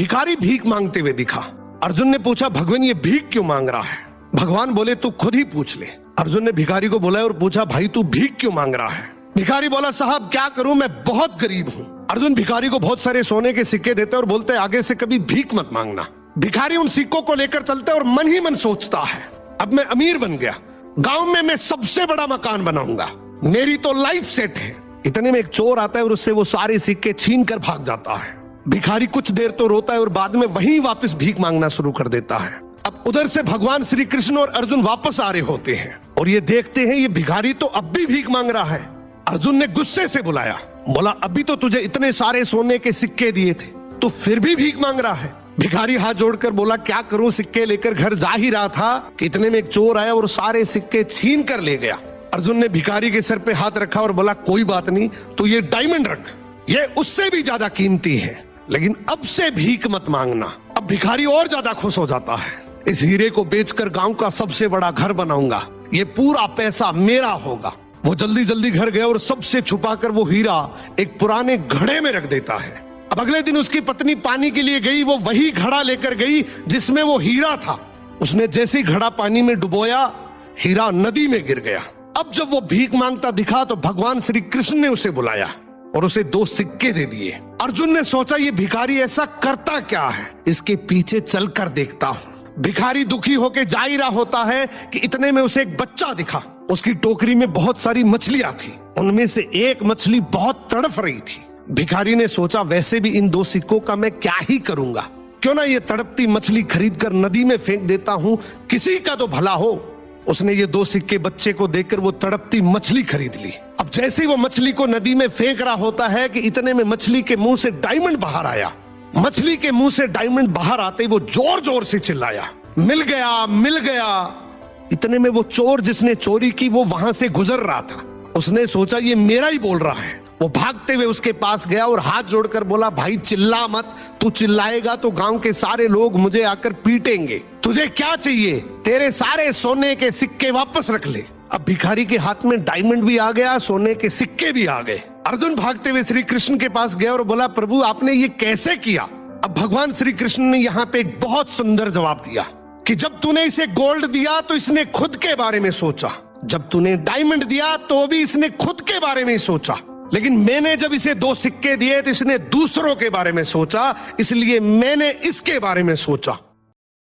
भिखारी भीख मांगते हुए दिखा। अर्जुन ने पूछा, भगवान ये भीख क्यों मांग रहा है? भगवान बोले, तू खुद ही पूछ ले। अर्जुन ने भिखारी को बोला और पूछा, भाई तू भीख क्यों मांग रहा है? भिखारी बोला, साहब क्या करूं, मैं बहुत गरीब हूं। अर्जुन भिखारी को बहुत सारे सोने के सिक्के देते और बोलते, आगे से कभी भीख मत मांगना। भिखारी उन सिक्कों को लेकर चलता है और मन ही मन सोचता है, अब मैं अमीर बन गया, गांव में मैं सबसे बड़ा मकान बनाऊंगा, मेरी तो लाइफ सेट है। इतने में एक चोर आता है और उससे वो सारे सिक्के छीन कर भाग जाता है। भिखारी कुछ देर तो रोता है और बाद में वहीं वापस भीख मांगना शुरू कर देता है। अब उधर से भगवान श्री कृष्ण और अर्जुन वापस आ रहे होते हैं और ये देखते हैं ये भिखारी तो अब भी भीख मांग रहा है। अर्जुन ने गुस्से से बुलाया, बोला, अभी तो तुझे इतने सारे सोने के सिक्के दिए थे, तो फिर भी भीख मांग रहा है। भिखारी हाथ जोड़कर बोला, क्या करूं, सिक्के लेकर घर जा ही रहा था कि इतने में एक चोर आया और सारे सिक्के छीन कर ले गया। अर्जुन ने भिखारी के सर पे हाथ रखा और बोला, कोई बात नहीं, तो ये डायमंड रख, ये उससे भी ज्यादा कीमती है, लेकिन अब से भीख मत मांगना। अब भिखारी और ज्यादा खुश हो जाता है, इस हीरे को बेचकर गांव का सबसे बड़ा घर बनाऊंगा, ये पूरा पैसा मेरा होगा। वो जल्दी जल्दी घर गया और सबसे छुपाकर वो हीरा एक पुराने घड़े में रख देता है। अब अगले दिन उसकी पत्नी पानी के लिए गई, वो वही घड़ा लेकर गई जिसमें वो हीरा था। उसने जैसे ही घड़ा पानी में डुबोया, हीरा नदी में गिर गया। अब जब वो भीख मांगता दिखा तो भगवान श्री कृष्ण ने उसे बुलाया और उसे 2 सिक्के दे दिए। अर्जुन ने सोचा, ये भिखारी ऐसा करता क्या है, इसके पीछे चलकर देखता हूं। भिखारी दुखी होकर जा ही रहा होता है कि इतने में उसे एक बच्चा दिखा। उसकी टोकरी में बहुत सारी मछलियां थी, उनमें से एक मछली बहुत तड़फ रही थी। भिखारी ने सोचा, वैसे भी इन 2 सिक्कों का मैं क्या ही करूंगा, क्यों ना ये तड़पती मछली खरीदकर नदी में फेंक देता हूं, किसी का तो भला हो। उसने ये 2 सिक्के बच्चे को देकर वो तड़पती मछली खरीद ली। अब जैसे ही वो मछली को नदी में फेंक रहा होता है कि इतने में मछली के मुंह से डायमंड बाहर आया। मछली के मुंह से डायमंड बाहर आते ही वो जोर जोर से चिल्लाया, मिल गया, मिल गया। इतने में वो चोर जिसने चोरी की वो वहां से गुजर रहा था। उसने सोचा, ये मेरा ही बोल रहा है। वो भागते हुए उसके पास गया और हाथ जोड़कर बोला, भाई चिल्ला मत, तू चिल्लाएगा तो गांव के सारे लोग मुझे आकर पीटेंगे। तुझे क्या चाहिए? तेरे सारे सोने के सिक्के वापस रख ले। अब भिखारी के हाथ में डायमंड भी आ गया, सोने के सिक्के भी आ गए। अर्जुन भागते हुए श्री कृष्ण के पास गया और बोला, प्रभु आपने ये कैसे किया? अब भगवान श्री कृष्ण ने यहाँ पे एक बहुत सुंदर जवाब दिया कि जब तूने इसे गोल्ड दिया तो इसने खुद के बारे में सोचा, जब तूने डायमंड दिया तो भी इसने खुद के बारे में सोचा, लेकिन मैंने जब इसे 2 सिक्के दिए तो इसने दूसरों के बारे में सोचा, इसलिए मैंने इसके बारे में सोचा।